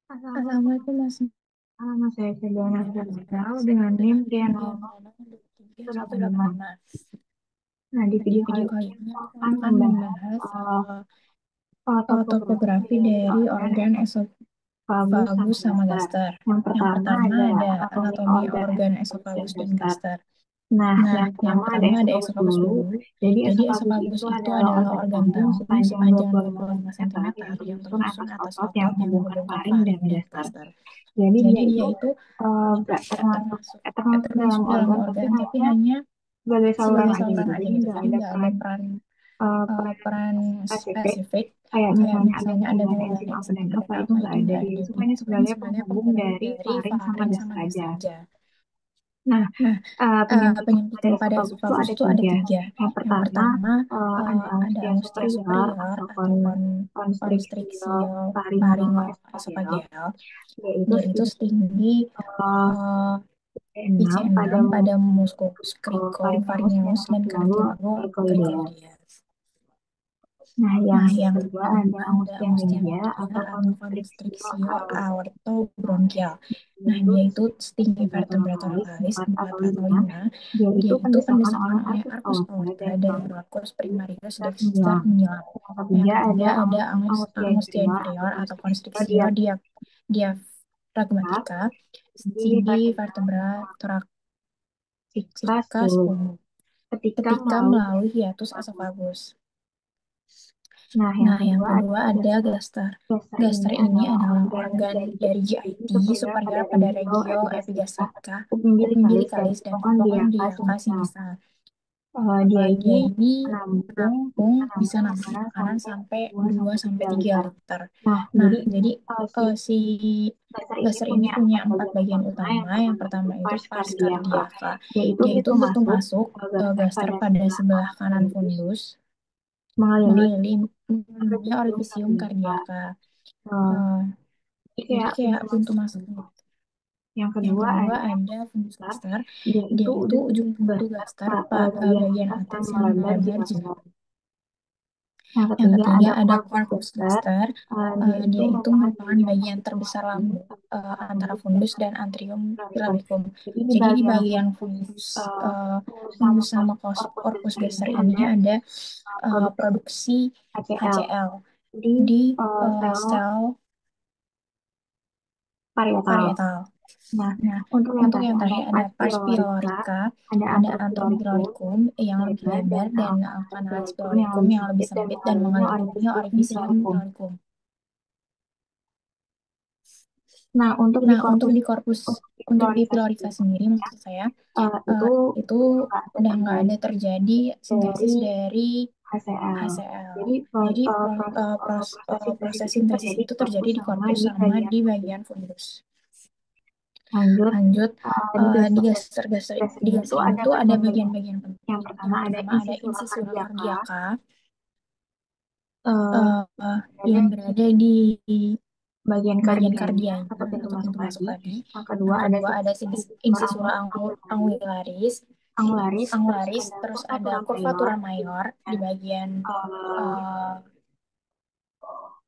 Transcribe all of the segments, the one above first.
Assalamualaikum Mas. Nama saya Febriana Firdaus dengan NIM Dengan NIM Riano 185. Nah, di Nah, di video video kali kali ini ini kita aku akan akan membahas membahas topografi topografi dari dari organ organ esofagus sama esofagus sama gaster. gaster. Yang Yang pertama pertama ada ada anatomi anatomi organ organ esofagus dan esofagus dan gaster. gaster. Nah, Nah, yang yang pertama ada pertama ada esofagus esofagus dulu. dulu. Jadi Jadi esofagus esofagus itu itu adalah adalah organ organ tabung tabung sepanjang sepanjang 25 25 cm cm yang yang tersusun tersusun atas atas otot yang otot yang menghubungkan menghubungkan faring dan faring dan gaster. gaster. Jadi Jadi dia itu dia itu termasuk termasuk dalam termasuk dalam organ, tapi organ, tapi hanya hanya sebagai saluran sebagai aja saluran gitu. aja Jadi gitu. nggak Jadi ada nggak ada peran peran peran spesifik spesifik kayak kayak misalnya misalnya ada ada gangguan gangguan enzim apa enzim dan apa dan apa itu apa nggak itu ada. nggak Dia ada. itu Dia hanya itu hanya sebagai sebagai penghubung penghubung dari dari faring sama faring sama gaster gas aja. saja. Nah, Nah, penyempitan pada penyempitan pada esofagus itu esofagus ada itu ada tiga. tiga. Yang Yang pertama pertama ada ada angustia angustia superior superior atau atau konstriksio constrictio faringoesophageal, pharyngoesophageal, yaitu yaitu setinggi setinggi uh, eh, C6 pada PC6 pada musculus faringeus dan cricopharyngeus dan cartilago cartilago cricoideus. cricoideus. Nah, yang Nah, yang kedua ada kedua ada angustia angustia media media atau atau konstriksio constrictio aortobronchial. aortobronchial. Nah, Yaitu dia itu setinggi setinggi vertebra vertebra thoralis thoralis 4 4 atau atau 5. 5. Dia itu Dia itu pendesakan pendesakan oleh oleh arcus arcus aorta aorta dan dan bronchus bronchus primarius tersenyum. dexter menyilang. Yang Yang ketiga ketiga ada ada angustia angustia inferior atau inferior atau konstriksio constrictio diaphragmatica diaphragmatica di setinggi vertebra vertebra thoracica thoracica sulcus umum ketika ketika melalui melalui hiatus esophagus. esofagus. Nah, yang Nah, yang kedua ada kedua ada gaster. gaster. Gaster Gaster ini ini adalah adalah organ organ dari dari GIT GIT superior pada superior pada regio regio epigastrika, epigastrika, umbilicalis, dan umbilicalis, dan hipochondriaca hypochondriaca sinistra. sinistra. Dia Dia ini ini menampung menampung, bisa bisa nampung nampung makanan makanan sampai sampai 2 2 sampai sampai 3 3 liter. liter. Nah, Nah, jadi jadi si si gaster ini gaster ini punya punya 4 empat bagian bagian utama. Yang utama. Yang pertama itu pertama itu pars pars cardiaca. cardiaca. Yaitu Dia itu pintu pintu masuk masuk gaster gaster pada pada sebelah sebelah kanan kanan fundus fundus mengelilingi mengelilingi epifisium orifisium cardiaca. cardiaca. Eh, Eh, jadi jadi kayak kayak pintu pintu masuk. masuk. Yang Yang kedua kedua ada ada fundus gaster. gaster. Dia Dia itu itu ujung ujung pintu pintu gaster gaster bagian bagian atas yang atas yang melebar melebar jika jika. keluar. Yang Yang ketiga ketiga ada ada corpus corpus gaster. gaster. Dia itu Dia itu merupakan merupakan bagian bagian terbesar terbesar lambung lambung antara antara fundus dan fundus dan anterior antrium clavicum. clavicum. Jadi di Jadi di bagian bagian fundus, fundus, fundus sama fundus sama corpus corpus gaster gaster ini ini ada ada produksi produksi HCl HCl di di sel sel parietal. parietal. Nah, Nah, untuk yang untuk terakhir yang ada terakhir ada pars pars pylorica, pylorica, ada ada antrum antrum pyloricum pyloricum yang lebih lebar dan lebar dan kanalis kanalis pyloricum yang pyloricum lebih yang lebih sempit dan sempit dan mengelilingi mengelilingi orifisium orifisium pyloricum. pyloricum. Nah, Nah, untuk di corpus, untuk di pylorica pylorica sendiri, sendiri maksud saya, itu itu nggak ada udah nggak ada terjadi terjadi sintesis dari dari HCl. HCl. Jadi Jadi proses sintesis proses itu sintesis terjadi itu di terjadi korpus di sama korpus di sama bagian di fundus. bagian fundus. Lanjut, Lanjut, di di gaster gaster-gaster gaster di ini gaster tuh ini ada tuh ada bagian-bagian. bagian-bagian Yang penting. pertama Yang ada pertama ada incisura incisura cardiaca, cardiaca eh, eh, ada yang di berada di bagian bagian kardianya kardianya atau pintu atau masuk pintu masuk tadi. tadi. Yang kedua Yang ada kedua ada incisura incisura angularis, angularis, terus angularis, ada terus ada curvatura mayor curvatura di mayor di bagian bagian eh, eh,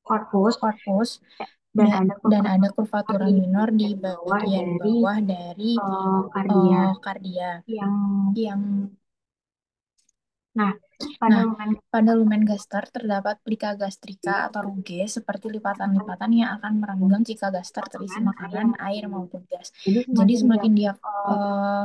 korpus corpus dan ada dan ada curvatura curvatura di minor di bawah bagian dari bawah dari kardia kardia yang yang. nah pada Nah, lumen pada lumen gaster terdapat plika gastrika atau ruge seperti lipatan-lipatan yang akan merenggang jika gaster terisi makanan, air makanan, air maupun gas. maupun gas. Jadi Jadi semakin dia semakin dia eh,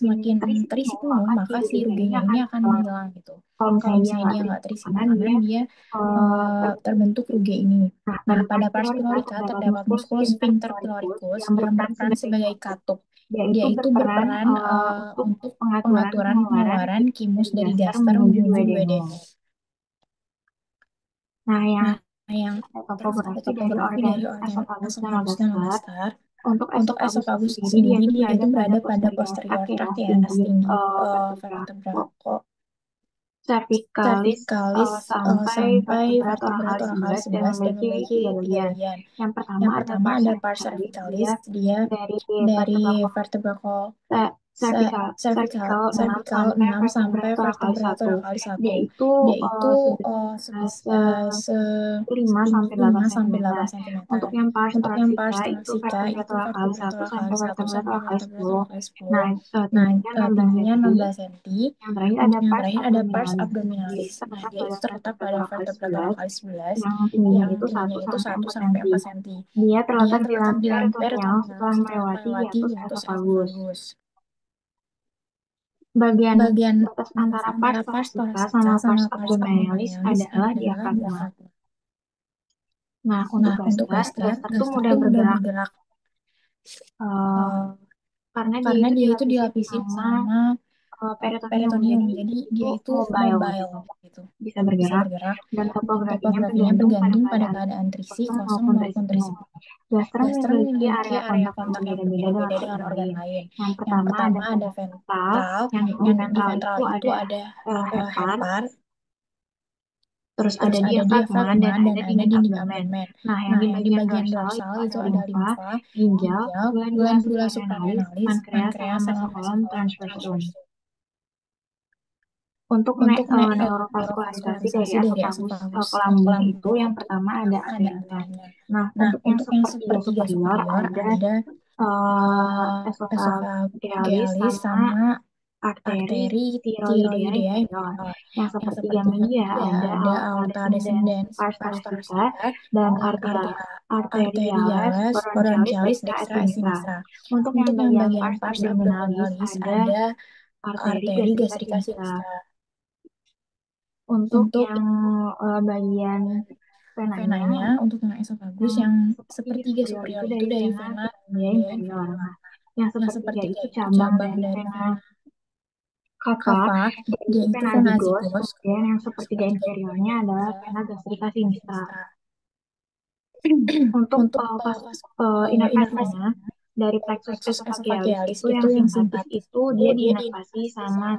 ini semakin terisi terisi penuh, penuh, maka si maka si rugenya ini rugenya akan ini akan hilang. menghilang gitu. Kalau Kalau misalnya dia misalnya nggak dia terisi nggak terisi makanan, makanan, dia dia terbentuk. terbentuk ruge ini. Nah, Nah, pada pada pars pars pylorica pylorica terdapat terdapat muskulus musculus sphincter sphincter pyloricus pyloricus yang yang berperan berperan sebagai sebagai katup. katup. Dia itu Dia itu berperan berperan untuk untuk pengaturan pengaturan pengeluaran pengeluaran kimus kimus dari dari gaster gaster menuju menuju duodenum. duodenum. Nah, yang Nah, yang terus ada topografi dari topografi organ dari organ esofagus sama esofagus dan gaster. gaster. Untuk Untuk esofagus itu esofagus sendiri, dia sendiri, itu dia berada itu pada berada pada posterior posterior trakea trakea tinggi tinggi vertebra vertebra cervicalis cervicalis sampai sampai vertebra vertebra thoracalis thoracalis 11 dan 11 dan memiliki memiliki 3 tiga bagian. bagian. Yang pertama Yang ada pertama pars ada pars cervicalis, cervicalis, dia dia dari dari vertebra vertebra cervical cervical 6 cervical sampai 6 vertebra sampai torak kali vertebra 1. torak kali Dia 1. itu Dia itu se 5 5 sampai 8 sampai cm. 8 cm. Untuk yang pars Untuk yang pars thoracica itu thoracica vertebra itu torak kali vertebra 1 torak kali sampai 1 vertebra sampai torak kali vertebra 10. torak kali 10. Nah, Nah, tingginya 16 tingginya cm. 16 cm. Yang terakhir ada Untuk yang pars terakhir ada pars abdominalis. Dia abdominalis. itu Nah, terletak dia pada itu terletak vertebra pada torak kali vertebra 11 thorax 11 yang tingginya yang itu tingginya 1 itu sampai 1 4 sampai cm. 4 cm. Dia Dia terletak di terletak di lampu lamper peritoneal peritoneal setelah setelah melewati melewati hiatus hiatus esofagus. esofagus. Bagian Bagian batas batas antara pars antara pars thoracica thoracica sama sama pars pars abdominalis abdominalis adalah adalah diafragma. diafragma. Nah, untuk Nah, untuk gaster, gaster, gaster tuh gaster mudah tuh mudah bergerak bergerak eh, eh, karena dia karena itu dia itu dilapisin dilapisin sama sama peritoneum. peritoneum. Jadi Jadi itu dia itu mobile mobile gitu, gitu. bisa Bisa bergerak bergerak dan dan topografinya topografinya tergantung pada bergantung pada keadaan keadaan trisi kosong kosong maupun maupun terisi trisi penuh. penuh. Gaster Gaster memiliki memiliki area area kontak yang kontak yang berbeda-beda dengan berbeda-beda dengan organ organ lain. lain. Yang Yang pertama ada pertama ada ventral, ventral, yang di yang di ventral ventral itu itu ada ada hepar, hepar, terus ada terus ada diafragma diafragma dan dan ada ada dinding dinding abdomen. abdomen. Nah, yang Nah, di yang di bagian bagian dorsal dorsal itu itu ada ada limfa, limfa, ginjal, ginjal, glandula glandula suprarhenalis, suprarhenalis, pankreas, sama pankreas, sama mesokolon mesokolon transversum. transversum. Untuk Untuk neurovaskularisasi dari neurovaskularisasi dari esofagus ke esophagus ke lambung itu lambung yang itu pertama ada pertama ada arterinya. arterinya. Nah, Nah, untuk yang untuk yang sepertiga sepertiga superior superior ada ada esophagealis esophagealis sama sama arteri arteri tiroidea tiroidea inferior. inferior. Yang Yang sepertiga sepertiga media media ada ada aorta aorta descendens descendens pars pars thoracica thoracica dan dan arteriales arteriales pharyngealis pharyngealis dextra et dextra et sinistra. sinistra. Untuk yang Untuk yang bagian bagian pars pars abdominalis abdominalis ada ada arteri arteri gastrica gastrika sinistra. sinistra. Untuk Untuk yang bagian venanya, untuk yang esofagus yang yang sepertiga sepertiga superior superior itu itu dari dari vena vena tiroidea tiroidea inferior. inferior. Nah, yang Yang sepertiga sepertiga itu itu cabang cabang dari dari vena vena cava, cava, dia dia itu itu vena vena zigos, zigos, kemudian yang yang sepertiga sepertiga inferiornya inferiornya adalah adalah vena gastrica vena sinistra. sinistra. Untuk Untuk inervasinya, inervasinya dari dari plexus plexus esophagealis esophagealis itu itu yang yang simpatis simpatis itu itu dia dia diinervasi diinervasi sama sama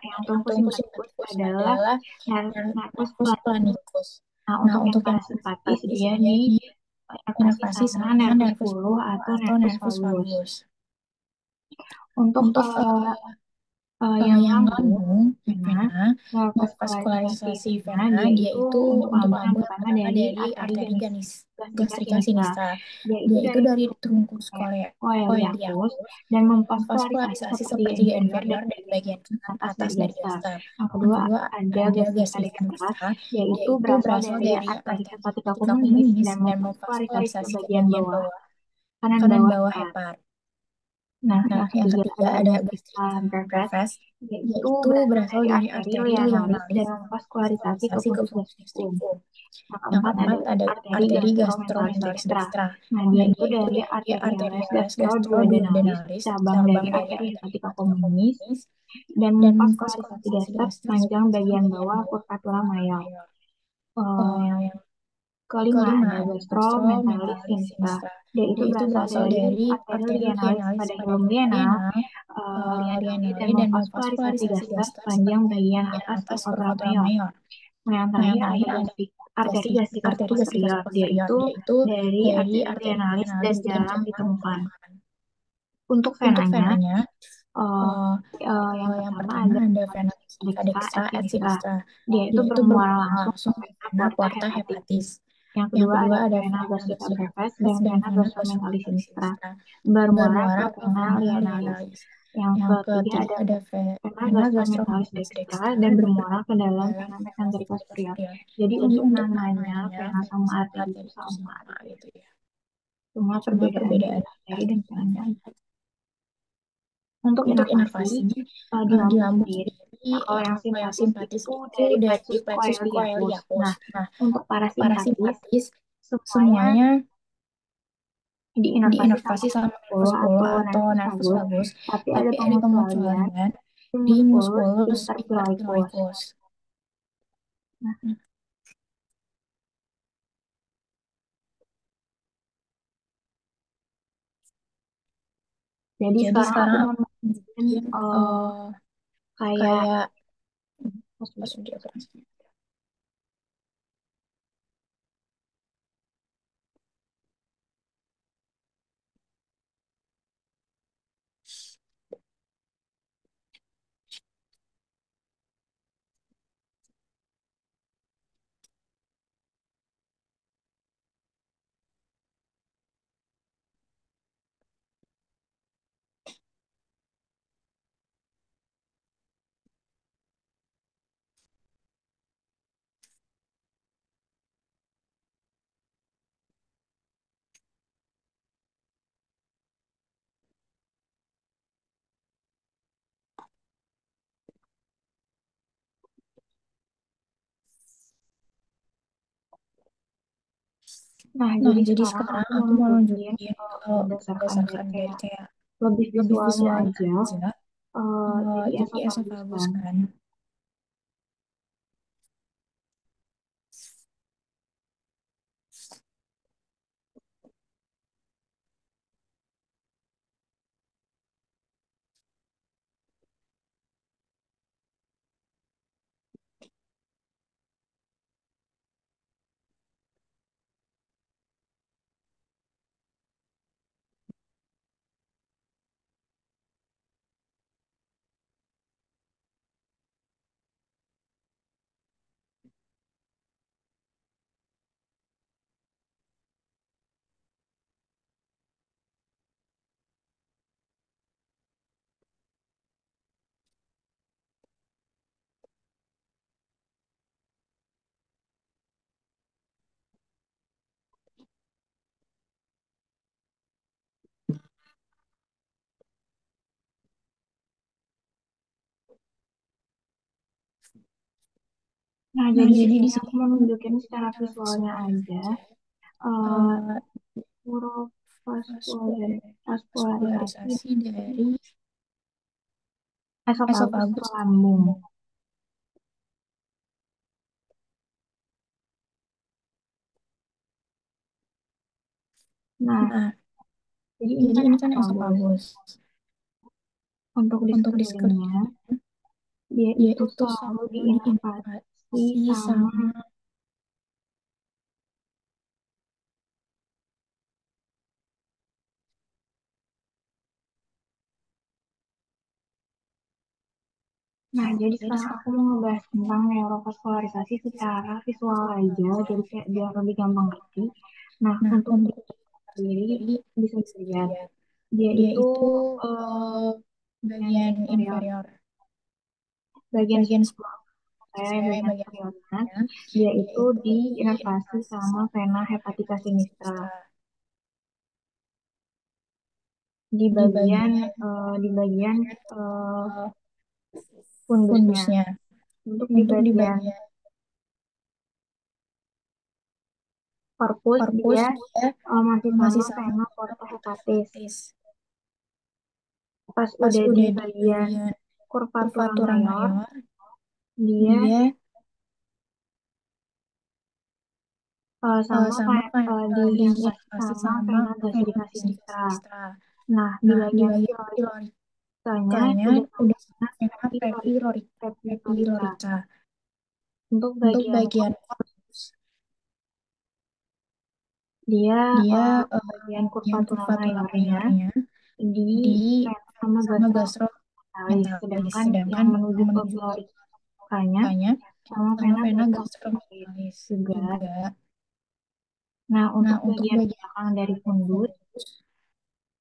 yang yang trunkus simpatikus truncosimpaticus adalah adalah nervus nervus planicus. planicus. Nah, Nah, untuk yang untuk yang parasimpatis simpatis dia dia diinervasi diinervasi sama sama nervus nervus puluh pulvo atau atau nervus nervus vagus. vagus. Untuk Untuk yang yang lambung, lambung, vena, vena, neovaskularisasi neovaskularisasi vena, vena, dia dia itu itu untuk untuk lambung yang lambung yang pertama pertama dari dari arteri arteri gastrica gastrika sinistra. sinistra. Dia itu Dia itu dari dari trunkus coeliacus coeliacus dan dan memvaskularisasi memvaskularisasi sepertiga sepertiga inferior inferior dari dari bagian bagian atas atas dari dari gaster. gaster. Yang Yang kedua kedua ada ada gastrica gastrika dextra, dextra, yaitu dia itu berasal berasal dari dari arteri arteri hepatica hepatika communis komunis dan dan memvaskularisasi ke memvaskularisasi ke bagian bagian bawah, bawah, kanan kanan bawah bawah hepar. hepar. Nah, Nah, yang yang ketiga ketiga ada ada gastrica gastrika brevis, brevis, yaitu yaitu berasal berasal dari dari arteri arteri lianalis lianalis dan dan memvaskularisasi ke memvaskularisasi ke fundus fundus gastricum. gastricum. Yang Yang keempat ada keempat ada arteri arteri gastromentalis gastromentalis dextra. dextra. Nah, dia Nah, itu dia itu dari dari arteriales arteriales gastroduodenalis, gastroduodenalis, cabang cabang dari dari arteri arteri hepatica hepatika communis, komunis, dan dan memvaskularisasi memvaskularisasi gaster gaster sepanjang sepanjang bagian bagian bawah bawah purpura mayor. mayor. Yang Yang kelima kelima ada ada gastromentalis gastromentalis sinistra. sinistra. Dia itu Dia itu berasal berasal dari dari arteri arteri lianalis lianalis pada pada hilum hilum lianal, lianal, lianali dan lianali dan memvaskularisasi memvaskularisasi gaster gaster sepanjang sepanjang bagian bagian atas atas purpura purpura mayor. mayor. Nah, yang Nah, yang terakhir terakhir ada ada arteri gastrika arteri gastrika superior. Dia superior. itu Dia itu dari dari arteri arteri lianalis dan lianalis dan jarang jarang ditemukan. ditemukan. Untuk Untuk venanya, venanya, eh, eh, yang yang pertama pertama ada ada vena vena gastrika gastrika dextra dextra et et sinistra. sinistra. Dia itu Dia itu bermuara bermuara langsung langsung ke ke vena vena porta porta hepatis. hepatis. Yang Yang kedua kedua ada ada vena vena gastrika gastrika brevis brevis dan dan vena vena gastromentalis gastromentalis sinistra. sinistra. Bermuara ke Bermuara ke vena vena lianalis. lianalis. Yang Yang ketiga ketiga ada ada vena vena gastromentalis gastromentalis dextra dextra dan dan bermuara ke dalam dalam vena vena mesenterica mesenterica superior. superior. Jadi Jadi untuk untuk namanya namanya vena vena sama sama arteri itu arteri itu sama. sama gitu ya. Cuma Cuma perbedaannya di perbedaan arteri dan venanya. arterinya. Untuk Untuk inervasi inervasi di di lambung lambung sendiri, sendiri, nah kalau yang kalau yang simpatis simpatis itu itu dari dari plexus plexus coeliacus. coeliacus. Nah, Nah, untuk untuk parasimpatis parasimpatis semuanya semuanya diinervasi sama diinervasi sama nervus nervus 10 polo atau atau nervus nervus vagus, vagus, tapi ada tapi ada pengecualian pengecualian di di musculus musculus interthyroicus. interthyroicus. Nah, jadi Jadi sekarang aku sekarang mau aku bikin bikin kayak kayak pas pas video. video operasi. Nah, Nah, jadi jadi sekarang sekarang aku mau aku mau nunjukin nunjukin kalau berdasarkan dari berdasarkan dari kayak kayak lebih lebih visualnya visualnya aja. aja, Jadi jadi esophagus esophagus kan. kan. Nah, Nah, jadi di jadi sini di aku sini mau aku nunjukin nunjukin secara secara visualnya visualnya aja. aja. eh eh Neurovascularisasi Vaskularisasi dari esophagus esophagus atau ke lambung. lambung. Nah, Nah, jadi ini jadi kan ini kan esophagus. esophagus. Untuk di Untuk di sekelilingnya, sekelilingnya, dia dia itu itu selalu selalu diinervasi diinnervasi sama. sama. Nah, jadi Jadi sekarang aku mau ngebahas tentang neurovaskularisasi secara visual aja, jadi kayak biar lebih gampang ngerti. Nah, nah, untuk di untuk sendiri sendiri bisa bisa dilihat, dilihat dia dia itu itu eh, eh, bagian bagian inferior, inferior, bagian bagian saya saya bagian bagian superiornya, superiornya, dia dia itu itu diinervasi diinervasi sama sama vena hepatica hepatica sinistra sinistra di di bagian bagian di bagian eh, fundusnya. fundusnya. Untuk di Untuk di bagian bagian corpus corpus dia dia masih masih sama sama vena sama porta hepatis. hepatis. Pas Pas udah di udah di bagian bagian curvatura kurvatura mayor, mayor, dia dia sama sama kayak kayak diinervasi diinervasi sama sama vena vena gastrica gastrica sinistra. sinistra. Nah, di Nah, di bagian bagian pilorikanya pilorikanya udah sama udah vena vena pepilorica. papilorika. Untuk Untuk bagian bagian corpus, dia dia bagian yang kurvatura kurvatura mayornya mayornya di di vena sama sama gastromentalis, gastromentalis, sedangkan yang sedangkan menuju yang ke menuju ke pilorikanya pelorikanya sama sama vena vena gastromentalis gastromentalis juga. juga. Nah, Nah, untuk untuk bagian bagian belakang dari fundus, fundus,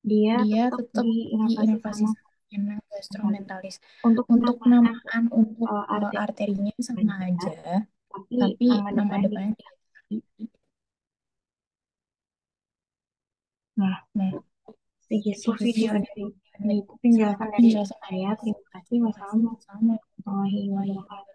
dia dia tetap tetap diinervasi diinervasi sama sama vena gastromentalis. gastromentalis. Untuk Untuk penamaan penamaan untuk arteri arterinya sama aja, aja, tapi tapi nama nama depannya depannya diganti. diganti. Nah, Nah, segitu video segitu dari segitu penjelasan dari penjelasan dari saya. Terima kasih. terima kasih Wassalamualaikum sama warahmatullahi wabarakatuh.